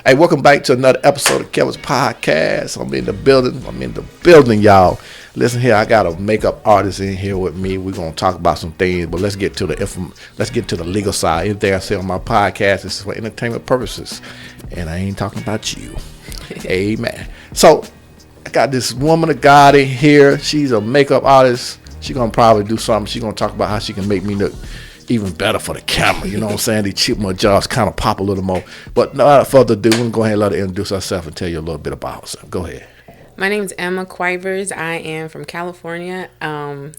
Hey, welcome back to another episode of Kelvis Podcast. I'm in the building, y'all. Listen here, I got a makeup artist in here with me. We're gonna talk about some things, but let's get to the legal side. Anything I say on my podcast is for entertainment purposes, and I ain't talking about you. Amen. So I got this woman of God in here. She's a makeup artist. She's gonna probably do something. She's gonna talk about how she can make me look even better for the camera. You know what I'm saying? These chipmunk jobs kind of pop a little more. But without further ado, we're going to go ahead and let her introduce herself and tell you a little bit about herself. Go ahead. My name is Emma Quiovers. I am from California. I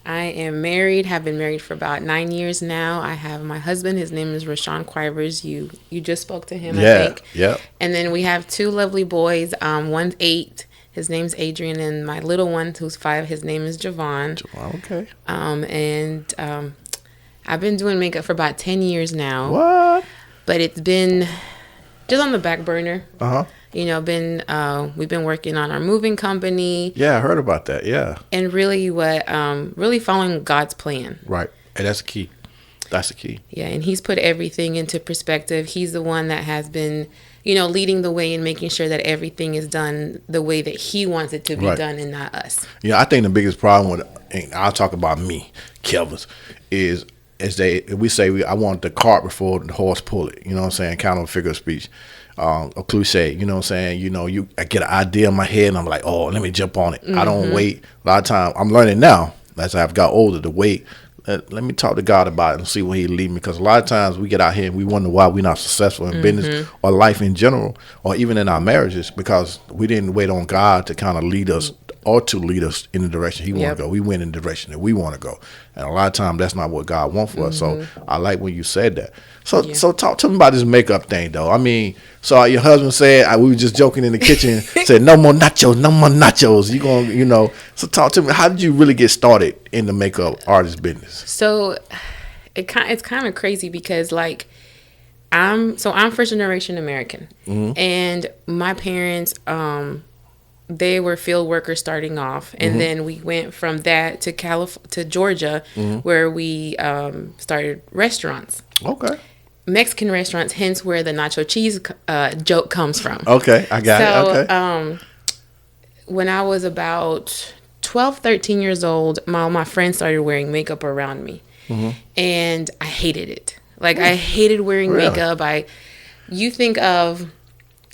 am married, have been married for about 9 years now. I have my husband. His name is Rashawn Quiovers. You just spoke to him, I think. Yeah. And then we have two lovely boys. One's 8. His name's Adrian. And my little one, who's 5, his name is Javon. Okay. I've been doing makeup for about 10 years now. What? But it's been just on the back burner. Uh-huh. You know, we've been working on our moving company. Yeah, I heard about that. Yeah. And really really following God's plan. Right. And that's the key. That's the key. Yeah, and he's put everything into perspective. He's the one that has been, leading the way and making sure that everything is done the way that he wants it to be done and not us. Yeah, I think the biggest problem and I'll talk about me, Kelvis, is we say I want the cart before the horse pull it. You know what I'm saying? Kind of a figure of speech, a cliche. You know what I'm saying? I get an idea in my head and I'm like, oh, let me jump on it. Mm-hmm. I don't wait. A lot of time I'm learning now as I've got older to wait. Let me talk to God about it and see where He lead me. Because a lot of times we get out here and we wonder why we're not successful in business or life in general, or even in our marriages, because we didn't wait on God to kind of lead us or to lead us in the direction He want to go. We went in the direction that we want to go, and a lot of times that's not what God wants for us. So I like when you said that. So talk to me about this makeup thing, though. I mean, so your husband said we were just joking in the kitchen, said no more nachos. You gonna, So talk to me. How did you really get started in the makeup artist business? So it's kind of crazy because I'm first generation American, and my parents they were field workers starting off, and then we went from that to Georgia, where we started restaurants. Okay. Mexican restaurants, hence where the nacho cheese joke comes from. Okay, I got it. Okay. When I was about 12, 13 years old, my friends started wearing makeup around me, and I hated it. I hated wearing makeup. You think of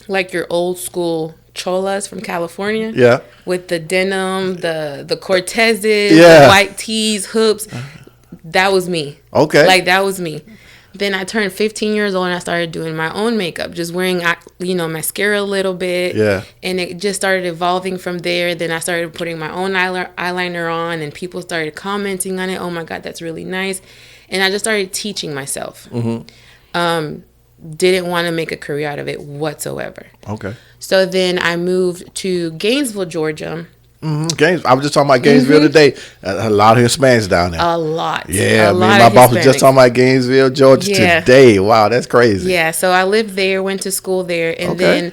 your old school cholas from California, with the denim, the Cortezes, the white tees, hoops. That was me. Okay, that was me. Then I turned 15 years old and I started doing my own makeup, just wearing, mascara a little bit. Yeah. And it just started evolving from there. Then I started putting my own eyeliner on, and people started commenting on it. Oh my God, that's really nice. And I just started teaching myself. Didn't want to make a career out of it whatsoever. Okay. So then I moved to Gainesville, Georgia. I was just talking about Gainesville today. A lot of Hispanics down there. A lot. Yeah, me and my boss was just talking about Gainesville, Georgia today. Wow, that's crazy. Yeah, so I lived there, went to school there, and then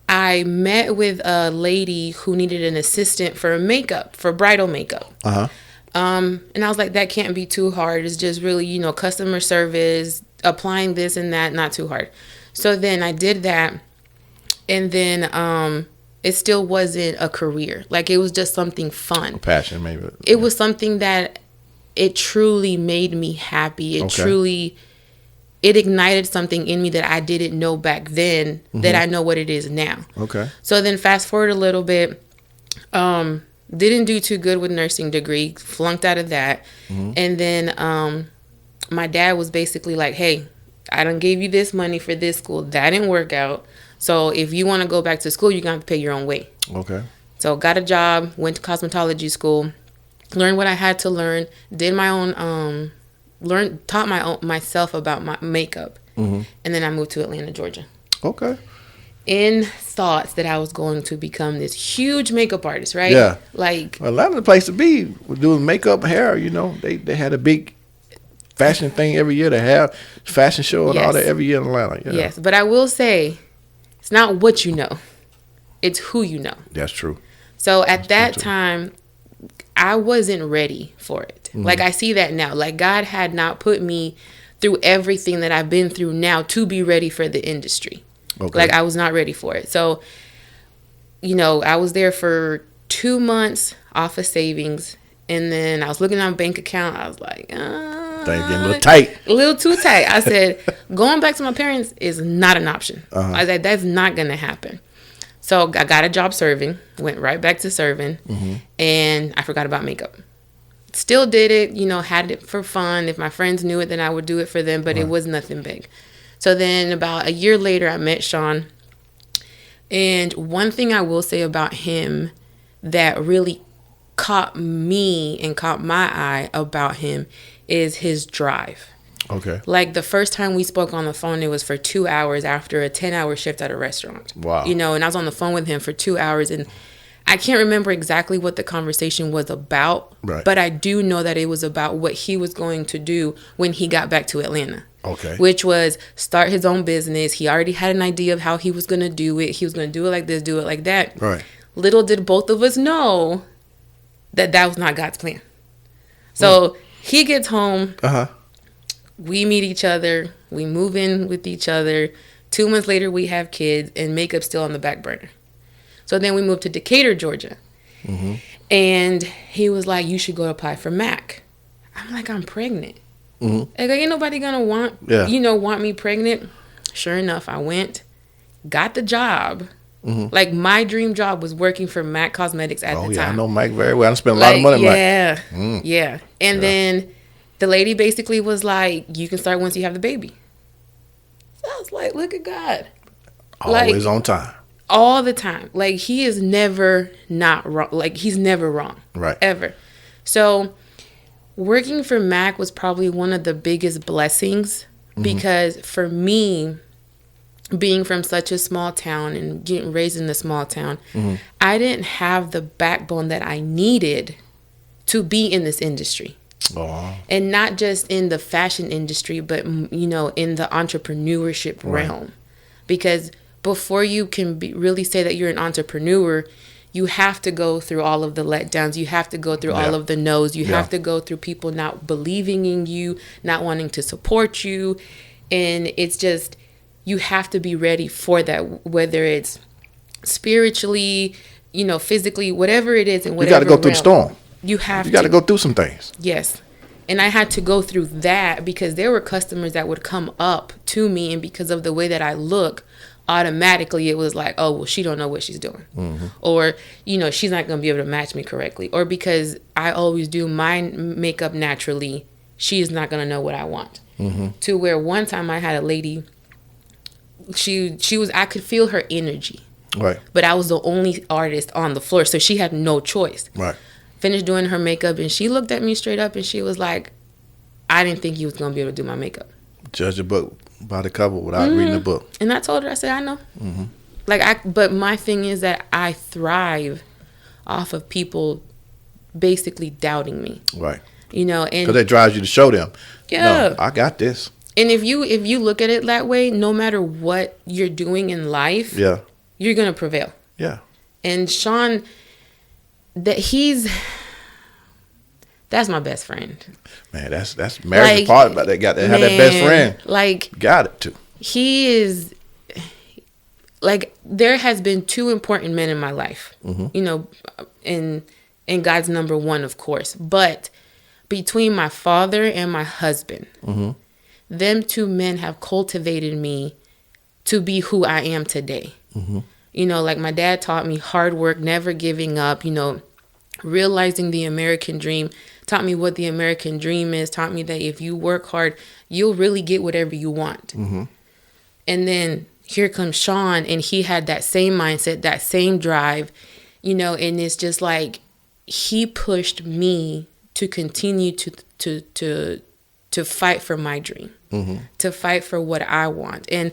I met with a lady who needed an assistant for makeup, for bridal makeup. And I was like, that can't be too hard. It's just really, customer service, applying this and that, not too hard. So then I did that, and then it still wasn't a career. It was just something fun. A passion, maybe. It was something that it truly made me happy. It ignited something in me that I didn't know back then that I know what it is now. Okay. So then fast forward a little bit, didn't do too good with nursing degree, flunked out of that. And then my dad was basically like, hey, I done gave you this money for this school. That didn't work out. So if you want to go back to school, you're going to have to pay your own way. Okay. So got a job, went to cosmetology school, learned what I had to learn, did my own, taught myself about my makeup. And then I moved to Atlanta, Georgia. Okay. In thoughts that I was going to become this huge makeup artist, right? Yeah. Atlanta's the place to be. Doing makeup, hair, they had a big fashion thing every year. They have fashion show and all that every year in Atlanta. Yeah. Yes, but I will say, it's not what you know. It's who you know. That's true. So at that time, I wasn't ready for it. I see that now. God had not put me through everything that I've been through now to be ready for the industry. Okay. Like I was not ready for it. So, I was there for 2 months off of savings. And then I was looking at my bank account. I was like, Things getting a little tight. A little too tight. I said, going back to my parents is not an option. I said, that's not going to happen. So I got a job serving, went right back to serving, and I forgot about makeup. Still did it, had it for fun. If my friends knew it, then I would do it for them, but it was nothing big. So then about a year later, I met Sean. And one thing I will say about him that really caught me and caught my eye about him is his drive. Okay. Like the first time we spoke on the phone, it was for 2 hours after a 10-hour shift at a restaurant. Wow. And I was on the phone with him for 2 hours, and I can't remember exactly what the conversation was about, but I do know that it was about what he was going to do when he got back to Atlanta. Okay. Which was start his own business. He already had an idea of how he was going to do it. He was going to do it like this, do it like that. Right. Little did both of us know that was not God's plan. So he gets home. We meet each other. We move in with each other. 2 months later, we have kids, and makeup's still on the back burner. So then we moved to Decatur, Georgia. And he was like, you should go apply for MAC. I'm like, I'm pregnant. Like, ain't nobody gonna want me pregnant. Sure enough, I went, got the job. Like, my dream job was working for MAC Cosmetics at the time. Oh, yeah, I know MAC very well. I spent a lot of money on MAC. Yeah. And then the lady basically was like, you can start once you have the baby. So I was like, look at God. Always on time. All the time. Like, he is never not wrong. Like, he's never wrong. Right. Ever. So working for MAC was probably one of the biggest blessings because for me, being from such a small town and getting raised in a small town, I didn't have the backbone that I needed to be in this industry. And not just in the fashion industry, but, in the entrepreneurship realm. Because before you can really say that you're an entrepreneur, you have to go through all of the letdowns. You have to go through all of the no's. You have to go through people not believing in you, not wanting to support you. And it's just, you have to be ready for that, whether it's spiritually, physically, whatever it is. And whatever you got to go through the storm. You got to go through some things. Yes. And I had to go through that because there were customers that would come up to me, and because of the way that I look, automatically it was like, oh, well, she don't know what she's doing. Or, she's not going to be able to match me correctly. Or because I always do my makeup naturally, she is not going to know what I want. To where one time I had a lady, I could feel her energy. Right. But I was the only artist on the floor, so she had no choice. Right. Finished doing her makeup, and she looked at me straight up, and she was like, I didn't think you was going to be able to do my makeup. Judge a book by the cover without reading the book. And I told her, I said, I know. But my thing is that I thrive off of people basically doubting me. Right. And because that drives you to show them. Yeah. No, I got this. And if you look at it that way, no matter what you're doing in life, you're going to prevail. Yeah. And Sean, that's my best friend. Man, that's marriage part about that. Got to have that best friend. Like, got it too. He is like, there has been 2 important men in my life. And God's number 1, of course. But between my father and my husband, them 2 men have cultivated me to be who I am today. Like my dad taught me hard work, never giving up, realizing the American dream, taught me what the American dream is, taught me that if you work hard, you'll really get whatever you want. And then here comes Sean, and he had that same mindset, that same drive, and it's just like he pushed me to continue to fight for my dream, to fight for what I want. And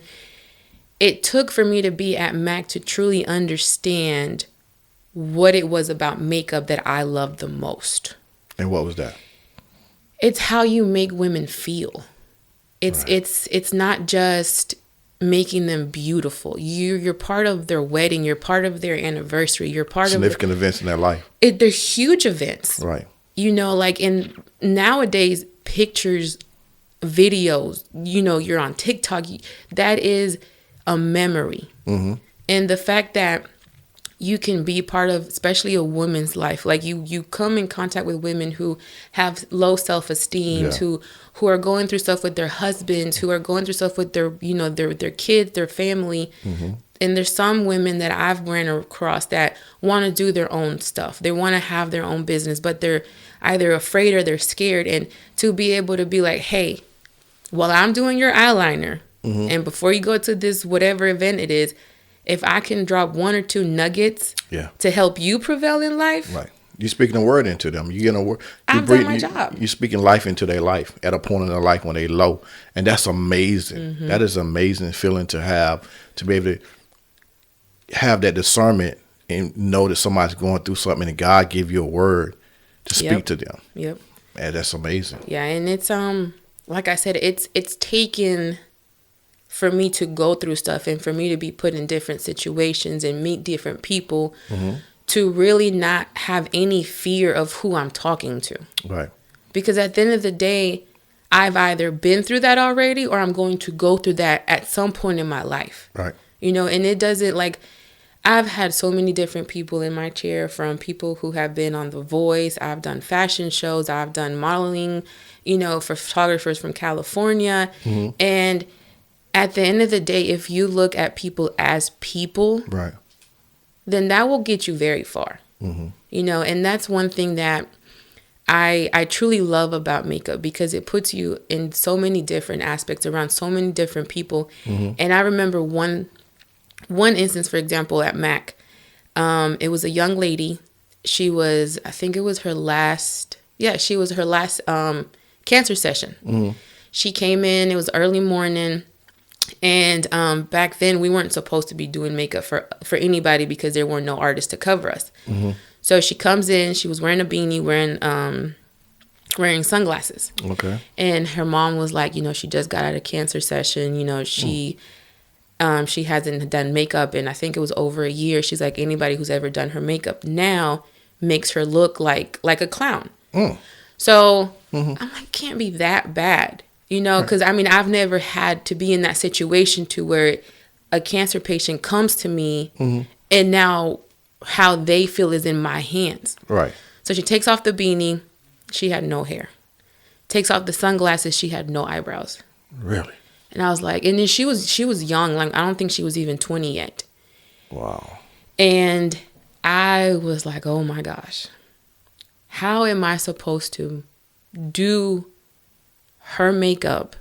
it took for me to be at MAC to truly understand what it was about makeup that I loved the most. And what was that? It's how you make women feel. It's not just making them beautiful. You're part of their wedding. You're part of their anniversary. You're part significant events in their life. They're huge events. Right. Like in nowadays, pictures, videos, you're on TikTok. That is a memory. And the fact that you can be part of, especially a woman's life, like you come in contact with women who have low self-esteem, who are going through stuff with their husbands, who are going through stuff with their their kids, their family. And there's some women that I've ran across that want to do their own stuff. They want to have their own business, but they're either afraid or they're scared. And to be able to be like, hey, while I'm doing your eyeliner, and before you go to this whatever event it is, if I can drop 1 or 2 nuggets to help you prevail in life. Right. You're speaking a word into them. You're getting a word. I've done my job. You're speaking life into their life at a point in their life when they're low. And that's amazing. That is an amazing feeling to have, to be able to have that discernment and know that somebody's going through something and God give you a word to speak to them. Yep. And that's amazing. Yeah. And it's, like I said, it's taken for me to go through stuff and for me to be put in different situations and meet different people to really not have any fear of who I'm talking to. Right. Because at the end of the day, I've either been through that already or I'm going to go through that at some point in my life. Right. And it doesn't, like, I've had so many different people in my chair, from people who have been on The Voice. I've done fashion shows. I've done modeling, for photographers from California. And at the end of the day, if you look at people as people, right, then that will get you very far. And that's one thing that I truly love about makeup, because it puts you in so many different aspects around so many different people. And I remember one instance, for example, at MAC. It was a young lady. She was, I think it was her last cancer session. She came in, it was early morning. And back then we weren't supposed to be doing makeup for anybody because there were no artists to cover us. So she comes in, she was wearing a beanie, wearing sunglasses. Okay. And her mom was like, she just got out of cancer session. She hasn't done makeup in, I think it was over a year. She's like, anybody who's ever done her makeup now makes her look like a clown. So I'm like, can't be that bad. Because I've never had to be in that situation to where a cancer patient comes to me and now how they feel is in my hands. Right. So she takes off the beanie. She had no hair. Takes off the sunglasses. She had no eyebrows. Really? And I was like, and then she was young. Like, I don't think she was even 20 yet. Wow. And I was like, oh my gosh, how am I supposed to do her makeup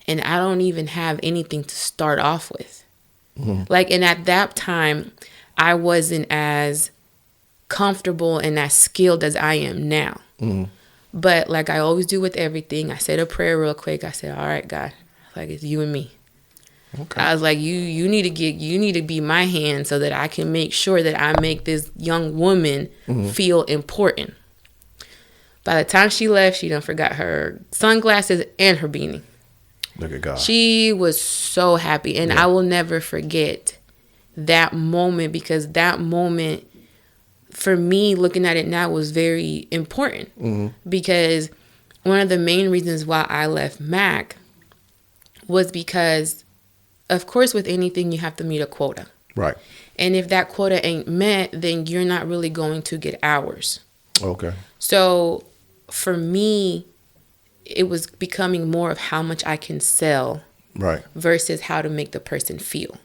and I don't even have anything to start off with? Like, and at that time I wasn't as comfortable and as skilled as I am now. But like I always do with everything, I said a prayer real quick. I said, all right, God, like, it's you and me. Okay. I was like, you need to be my hand so that I can make sure that I make this young woman feel important. By the time she left, she done forgot her sunglasses and her beanie. Look at God. She was so happy. And I will never forget that moment, because that moment, for me, looking at it now, was very important. Because one of the main reasons why I left MAC was because, of course, with anything, you have to meet a quota. Right. And if that quota ain't met, then you're not really going to get hours. Okay. So for me, it was becoming more of how much I can sell, right, versus how to make the person feel.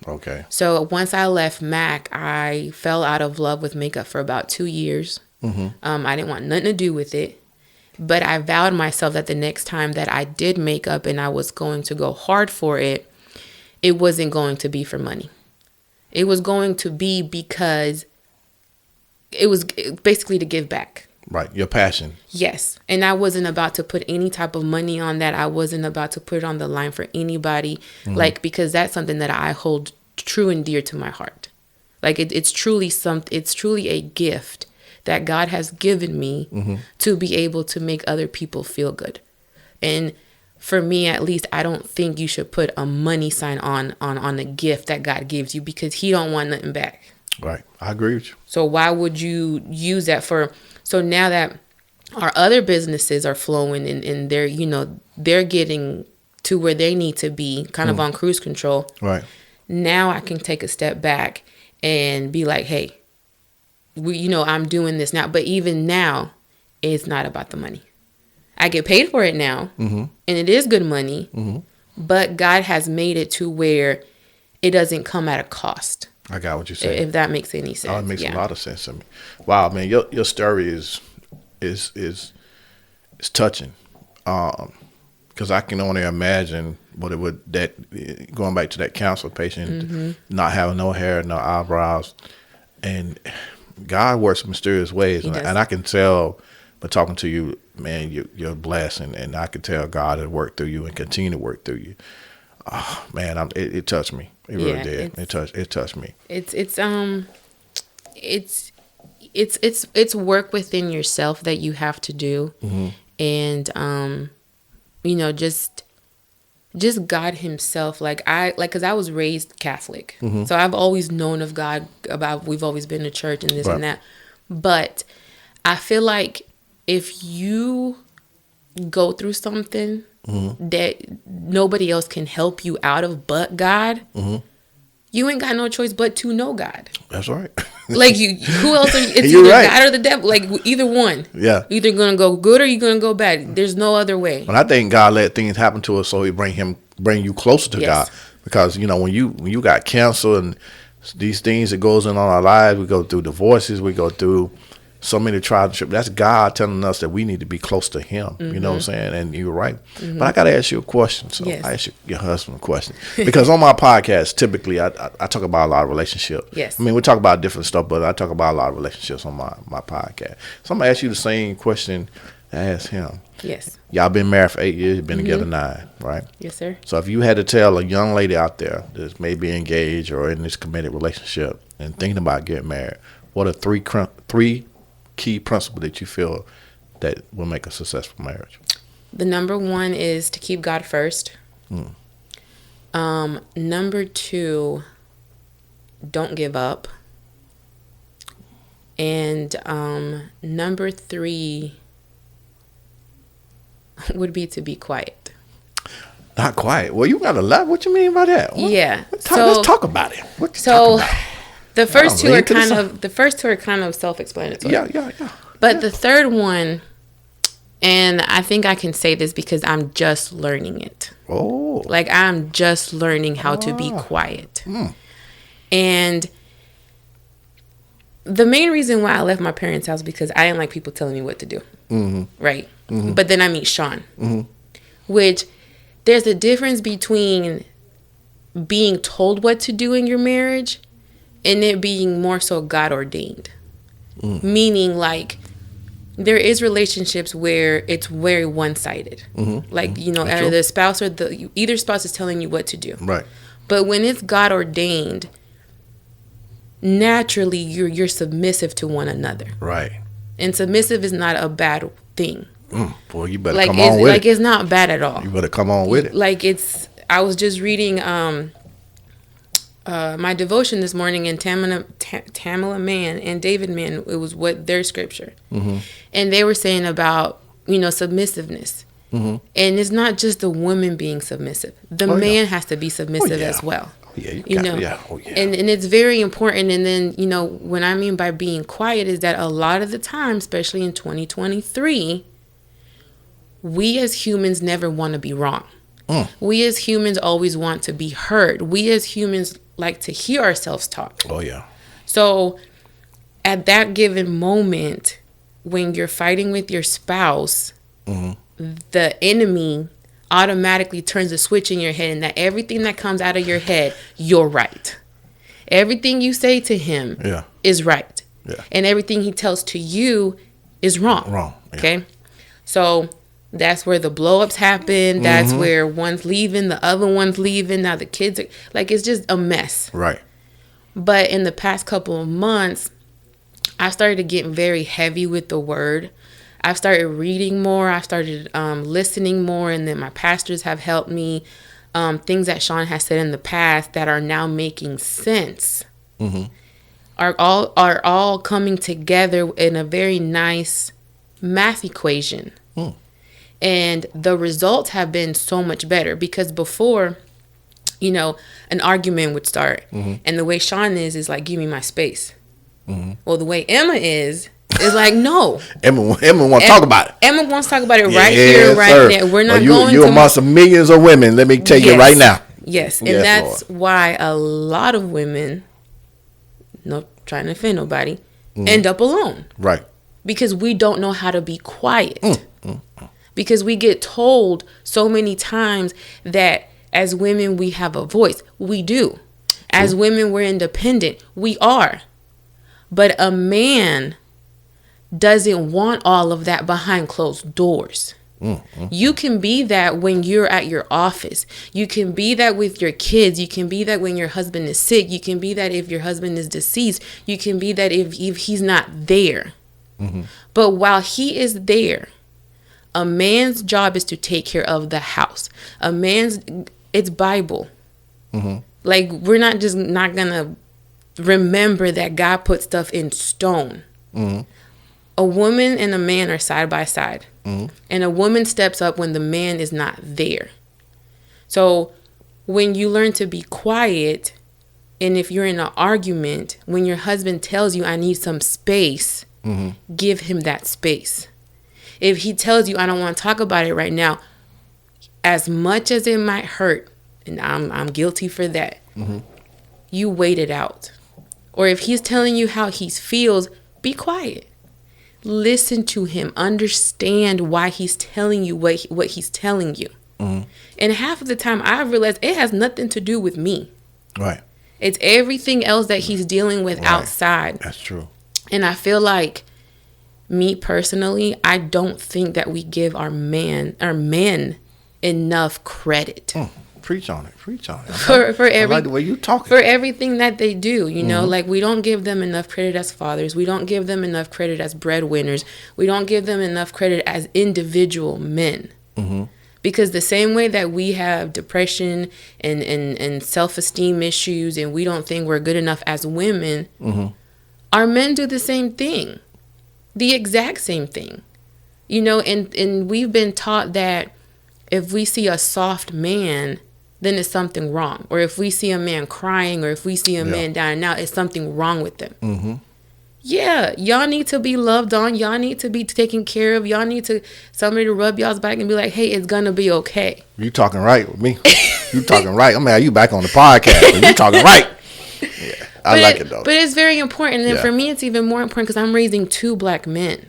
Okay. So once I left MAC, I fell out of love with makeup for about 2 years. I didn't want nothing to do with it, but I vowed myself that the next time that I did makeup and I was going to go hard for it, it wasn't going to be for money. It was going to be because it was basically to give back. Right. Your passion. Yes. And I wasn't about to put any type of money on that. I wasn't about to put it on the line for anybody. Like, because that's something that I hold true and dear to my heart. Like, it's truly a gift that God has given me to be able to make other people feel good. And for me, at least, I don't think you should put a money sign on a gift that God gives you, because he don't want nothing back. Right. I agree with you. So why would you use that for? So now that our other businesses are flowing and they're, they're getting to where they need to be, kind of on cruise control. Right. Now I can take a step back and be like, hey, I'm doing this now. But even now, it's not about the money. I get paid for it now, and it is good money. But God has made it to where it doesn't come at a cost. I got what you're saying. If that makes any sense. Oh, it makes a lot of sense to me. Wow, man, your story is touching. Because I can only imagine what it would going back to that cancer patient, not having no hair, no eyebrows, and God works in mysterious ways, and I can tell by talking to you, man, you're blessed, and I can tell God has worked through you and continue to work through you. Oh, man, it touched me. It really did. It touched me. It's work within yourself that you have to do, and just God himself. Because I was raised Catholic, so I've always known of God. We've always been to church and this and that, but I feel like if you go through something that nobody else can help you out of but God, you ain't got no choice but to know God. That's right. Who else are you? It's You're either right. God or the devil. Either one. Yeah. Either gonna go good or you're gonna go bad. There's no other way. But I think God let things happen to us so he bring you closer to God. Because when you got cancer and these things that goes in on our lives, we go through divorces, we go through so many trials and tribulations. That's God telling us that we need to be close to him. You know what I'm saying? And you're right. But I got to ask you a question. So I ask your husband a question. Because on my podcast, typically, I talk about a lot of relationships. Yes. I mean, we talk about different stuff, but I talk about a lot of relationships on my podcast. So I'm going to ask you the same question I asked him. Yes. Y'all been married for 8 years. You've been together 9, right? Yes, sir. So if you had to tell a young lady out there that's maybe engaged or in this committed relationship and thinking about getting married, what are three key principle that you feel that will make a successful marriage? The number one is to keep God first. Number 2, don't give up. And number 3 would be to be quiet. Not quiet. Well, you got a lot. What you mean by that? Let's talk about it. The first two are kind of self-explanatory. Yeah. But the third one, and I think I can say this because I'm just learning it. Oh. I'm just learning how to be quiet. And the main reason why I left my parents' house because I didn't like people telling me what to do. Right? But then I meet Sean, which there's a difference between being told what to do in your marriage and it being more so God ordained. Meaning there is relationships where it's very one-sided. Either the spouse or either spouse is telling you what to do. Right. But when it's God ordained, naturally you're submissive to one another. Right. And submissive is not a bad thing. Boy, you better come on with it. It's not bad at all. You better come on with it. I was just reading my devotion this morning, and Tamala Mann and David Mann, it was their scripture. And they were saying about, submissiveness. And it's not just the woman being submissive. The man has to be submissive as well. Yeah, And it's very important. And then, what I mean by being quiet is that a lot of the time, especially in 2023, we as humans never want to be wrong. We as humans always want to be heard. We as humans like to hear ourselves talk. Oh, yeah. So at that given moment, when you're fighting with your spouse, the enemy automatically turns a switch in your head, and that everything that comes out of your head, you're right. Everything you say to him is right. Yeah. And everything he tells to you is wrong. Yeah. Okay? So that's where the blow-ups happen. That's where one's leaving, the other one's leaving. Now the kids are it's just a mess. Right. But in the past couple of months, I started to get very heavy with the word. I've started reading more. I started listening more. And then my pastors have helped me. Things that Sean has said in the past that are now making sense are all coming together in a very nice math equation. And the results have been so much better because before, you know, an argument would start. And the way Sean is like, give me my space. Well, the way Emma is like, no. Emma want to talk about it. Emma wants to talk about it right here, right now. We're not going to. You're amongst some millions of women. Let me tell you right now. Yes. And that's why a lot of women, not trying to offend nobody, end up alone. Right. Because we don't know how to be quiet. Because we get told so many times that as women, we have a voice. We do. As women, we're independent. We are. But a man doesn't want all of that behind closed doors. You can be that when you're at your office. You can be that with your kids. You can be that when your husband is sick. You can be that if your husband is deceased. You can be that if he's not there. But while he is there, a man's job is to take care of the house. It's Bible. Like, we're not gonna remember that God put stuff in stone. A woman and a man are side by side. And a woman steps up when the man is not there. So when you learn to be quiet, and if you're in an argument, when your husband tells you, I need some space, give him that space. If he tells you, I don't want to talk about it right now, as much as it might hurt, and I'm guilty for that, you wait it out. Or if he's telling you how he feels, be quiet. Listen to him. Understand why he's telling you what he's telling you. And half of the time, I realize it has nothing to do with me. Right. It's everything else that he's dealing with outside. That's true. And I feel like, me personally, I don't think that we give our men enough credit. Preach on it. For I like the way you talking. For everything that they do, you know, like, we don't give them enough credit as fathers. We don't give them enough credit as breadwinners. We don't give them enough credit as individual men. Because the same way that we have depression and self-esteem issues, and we don't think we're good enough as women, our men do the same thing. The exact same thing. You know, and we've been taught that if we see a soft man, then it's something wrong. Or if we see a man crying, or if we see a man down and out, it's something wrong with them. Yeah, y'all need to be loved on. Y'all need to be taken care of. Y'all need somebody to rub y'all's back and be like, hey, it's going to be okay. You talking right with me. You talking right. I'm going to have you back on the podcast. You talking right. Yeah, I like it, though. But it's very important. And for me, it's even more important because I'm raising 2 black men.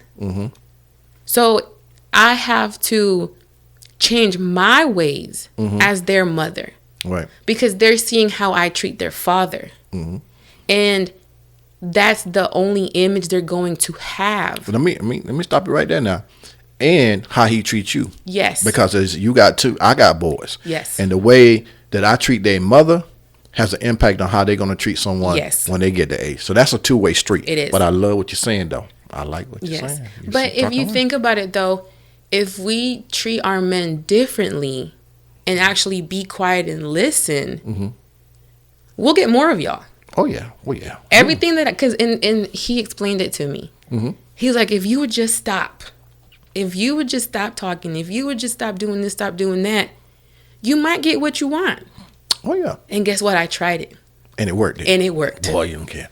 So I have to change my ways as their mother. Right. Because they're seeing how I treat their father. And that's the only image they're going to have. Let me stop you right there now. And how he treats you. Yes. Because you got 2, I got boys. Yes. And the way that I treat their mother has an impact on how they're going to treat someone when they get the age. So that's a 2-way street. It is. But I love what you're saying, though. I like what you're saying. But if you think about it, though, if we treat our men differently and actually be quiet and listen, we'll get more of y'all. Oh, yeah. Oh, yeah. Everything because he explained it to me. He was like, if you would just stop talking, if you would just stop doing this, stop doing that, you might get what you want. Oh, yeah. And guess what? I tried it. And it worked. It worked. Boy, you don't care.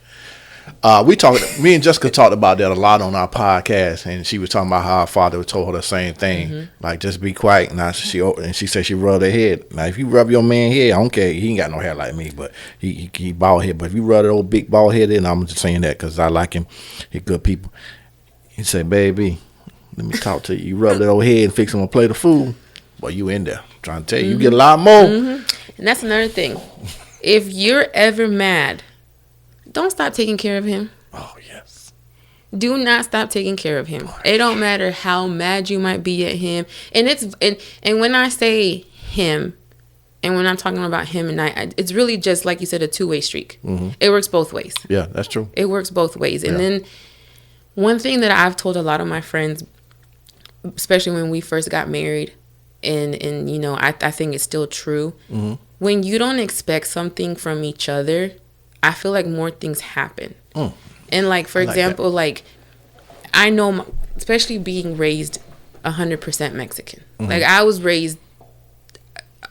Me and Jessica talked about that a lot on our podcast, and she was talking about how her father told her the same thing, like, just be quiet. Now she said she rubbed her head. Now, if you rub your man head, I don't care. He ain't got no hair like me, but he bald head. But if you rub that old big bald head, and I'm just saying that because I like him, he good people. He said, baby, let me talk to you. You rub that old head and fix him a plate of food. Boy, you in there. I'm trying to tell you, you get a lot more. And that's another thing. If you're ever mad, don't stop taking care of him. Oh, yes. Do not stop taking care of him. It don't matter how mad you might be at him. And when I say him, and when I'm talking about him and I, it's really just, like you said, a 2-way streak. It works both ways. Yeah, that's true. It works both ways. And then one thing that I've told a lot of my friends, especially when we first got married, and you know, I think it's still true. When you don't expect something from each other, I feel like more things happen. And like, for example, like, I know, especially being raised 100% Mexican. Like I was raised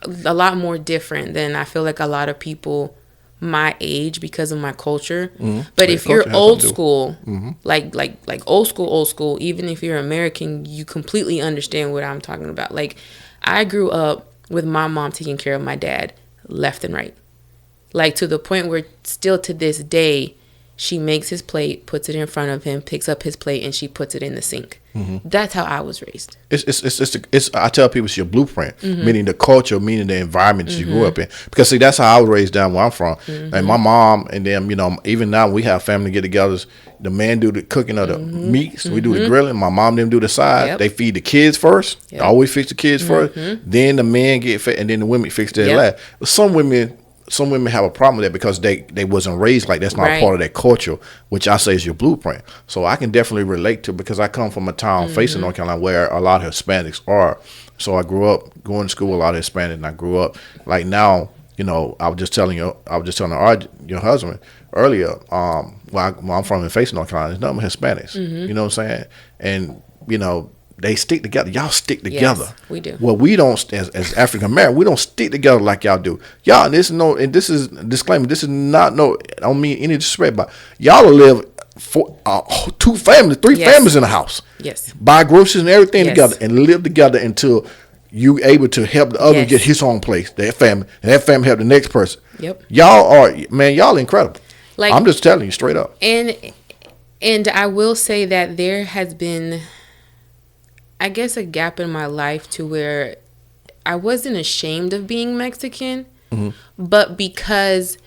a lot more different than I feel like a lot of people my age because of my culture. But if you're old school, like old school, even if you're American, you completely understand what I'm talking about. Like I grew up with my mom taking care of my dad left and right. Like to the point where still to this day, she makes his plate, puts it in front of him, picks up his plate, and she puts it in the sink. That's how I was raised. It's I tell people it's your blueprint, meaning the culture, meaning the environment that you grew up in. Because see, that's how I was raised down where I'm from. And my mom and them, you know, even now we have family get-togethers. The man do the cooking of the meats, we do the grilling. My mom them do the side. Yep. They feed the kids first. They always fix the kids first. Then the men get fed, and then the women fix their last. But some women have a problem with that because they wasn't raised like that's not part of their culture, which I say is your blueprint. So I can definitely relate to because I come from a town facing North Carolina where a lot of Hispanics are. So I grew up going to school with a lot of Hispanics, and I grew up like now. You know, I was just telling your husband earlier. Where I'm from in facing North Carolina, there's nothing but Hispanics. You know what I'm saying? And you know. They stick together. Y'all stick together. Yes, we do. Well, we don't, as African American, we don't stick together like y'all do. Y'all, this is a disclaimer. This is not I don't mean any disrespect, but y'all live for 2 families, 3 families in the house. Yes. Buy groceries and everything together and live together until you able to help the other get his own place, their family, and that family help the next person. Yep. Y'all incredible. Like I'm just telling you straight up. And I will say that there has been, I guess, a gap in my life to where I wasn't ashamed of being Mexican, but because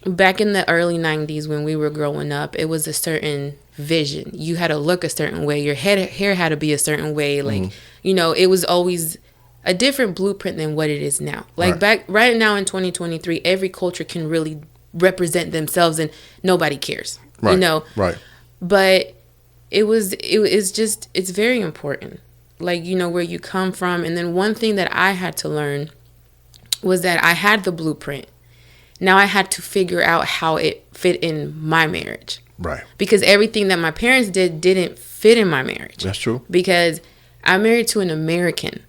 back in the early 90s when we were growing up, it was a certain vision. You had to look a certain way. Your hair had to be a certain way. Like, you know, it was always a different blueprint than what it is now. Like right now in 2023, every culture can really represent themselves and nobody cares, you know? Right. But it's very important, like, you know, where you come from. And then one thing that I had to learn was that I had the blueprint. Now I had to figure out how it fit in my marriage. Right. Because everything that my parents didn't fit in my marriage. That's true. Because I'm married to an American,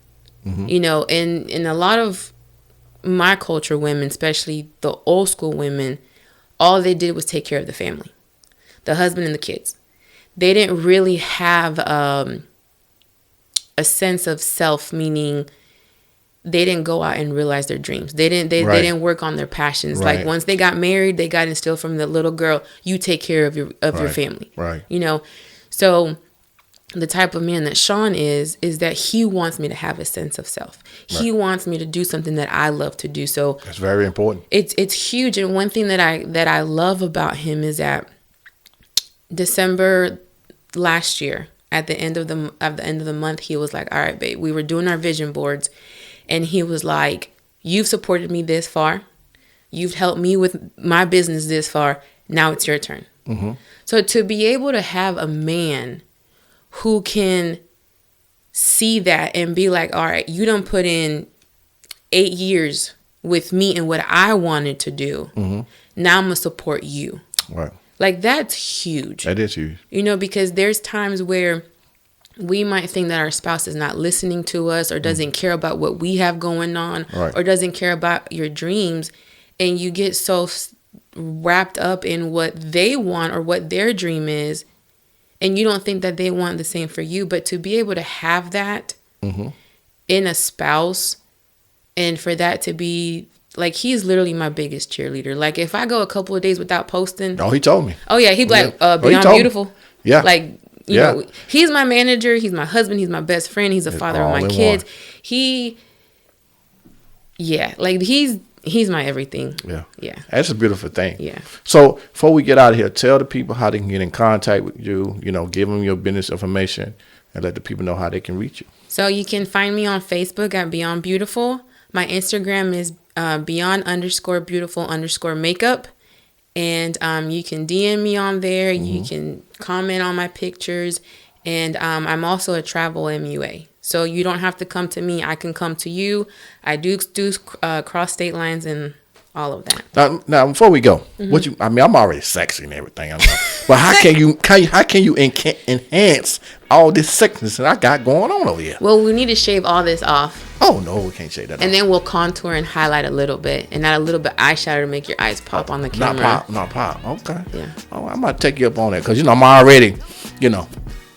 you know, and in a lot of my culture, women, especially the old school women, all they did was take care of the family, the husband and the kids. They didn't really have a sense of self, meaning they didn't go out and realize their dreams. They didn't work on their passions. Like once they got married, they got instilled from the little girl, you take care of your family. Right. You know, so the type of man that Sean is that he wants me to have a sense of self. Right. He wants me to do something that I love to do. So that's very important. It's huge. And one thing that I love about him is that December last year, at the end of the month, he was like, all right, babe, we were doing our vision boards, and he was like, you've supported me this far, you've helped me with my business this far, now it's your turn. So to be able to have a man who can see that and be like, all right, you done put in 8 years with me and what I wanted to do, now I'm gonna support you. Right. Like, that's huge. That is huge. You know, because there's times where we might think that our spouse is not listening to us or doesn't care about what we have going on or doesn't care about your dreams. And you get so wrapped up in what they want or what their dream is. And you don't think that they want the same for you. But to be able to have that in a spouse, and for that to be... Like, he's literally my biggest cheerleader. Like, if I go a couple of days without posting... Oh, he told me. Oh, yeah. He'd be like, Beyond Beautiful. Yeah. Like, you know, he's my manager. He's my husband. He's my best friend. He's the father of my kids. Like, he's my everything. Yeah. Yeah. That's a beautiful thing. Yeah. So, before we get out of here, tell the people how they can get in contact with you. You know, give them your business information and let the people know how they can reach you. So, you can find me on Facebook at Beyond Beautiful. My Instagram is beyond_beautiful_makeup. And you can DM me on there. You can comment on my pictures. And I'm also a travel MUA. So you don't have to come to me. I can come to you. I do cross state lines and all of that. Now before we go, I'm already sexy and everything. But how can you enhance all this sickness that I got going on over here. Well, we need to shave all this off. Oh no, we can't shave that. And then we'll contour and highlight a little bit, and not a little bit eyeshadow to make your eyes pop on the camera. Not pop. Okay. Yeah. Oh, I'm about to take you up on that because I'm already,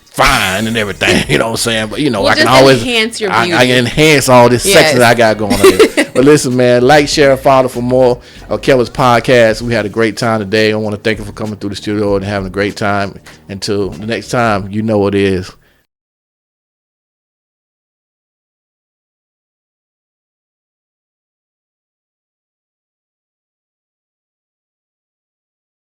fine and everything. You know what I'm saying? But I can always enhance your beauty. I can enhance all this sex that I got going on here. But listen, man, like, share, and follow for more of Kelvis podcast. We had a great time today. I want to thank you for coming through the studio and having a great time. Until the next time, you know what it is.